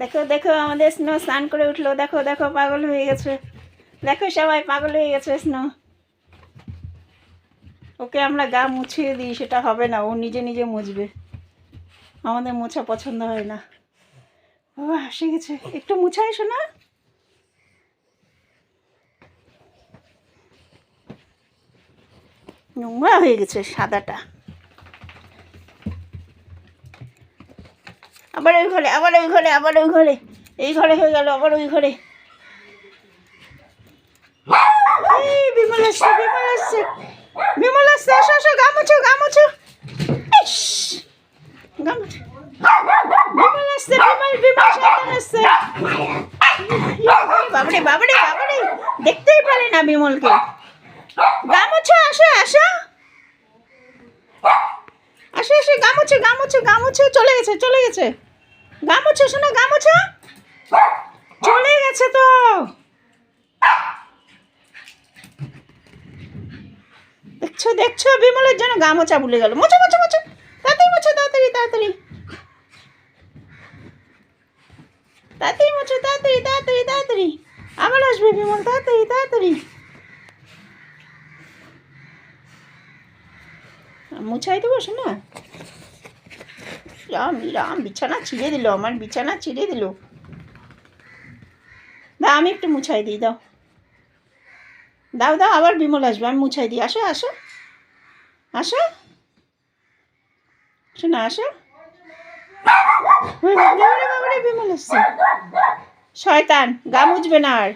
দেখো দেখো আমাদের স্নো স্নান করে উঠলো, দেখো দেখো পাগল হয়ে গেছে, দেখো সবাই পাগল হয়ে গেছে স্নো। ওকে আমরা গা মুছিয়ে দিই, সেটা হবে না, ও নিজে নিজে মুছবে, আমাদের মোছা পছন্দ হয় না। বাবা হাসে গেছে, একটু মুছাই শোনা। নোংরা হয়ে গেছে সাদাটা। আবার ওই ঘরে, আবার ওই ঘরে, আবার ওই ঘরে, এই ঘরে হয়ে গেল, আবার ওই ঘরে। এই বিমল আসছে, বিমল আসছে, বিমল আসছে, আসো আসো, গা মুছো, গা মুছো। ইস, গা মুছো। বিমল আসছে, বিমল, বিমল শয়তান আসছে। বাবারে বাবারে বাবারে, দেখতেই পারে না বিমলকে। গা মুছো, আসো আসো, আসো আসো, গা মুছো, গা মুছো, গা মুছো। চলে গেছে, চলে গেছে, গা মুছো শোনো, গা মুছো। চলে গেছে তো। দেখছো দেখছো, বিমলের জন্য গা মোছা ভুলে গেল। মোছো মোছো মোছো, তাড়াতাড়ি মোছো, তাড়াতাড়ি তাড়াতাড়ি তাড়াতাড়ি মোছো, তাড়াতাড়ি তাড়াতাড়ি তাড়াতাড়ি। আবার আসবে বিমল, তাড়াতাড়ি তাড়াতাড়ি। মুছাই দেবো শোনা। রাম রাম, বিছানা ছিঁড়ে দিল, আমার বিছানা ছিঁড়ে দিল। দাও আমি একটু মুছাই দিই, দাও দাও দাও, আবার বিমল আসবে, আমি মুছাই দিই। আসো আসো আসো শোনা, আসো। বিমল আসছে, শয়তান, গা মুছবে না আর।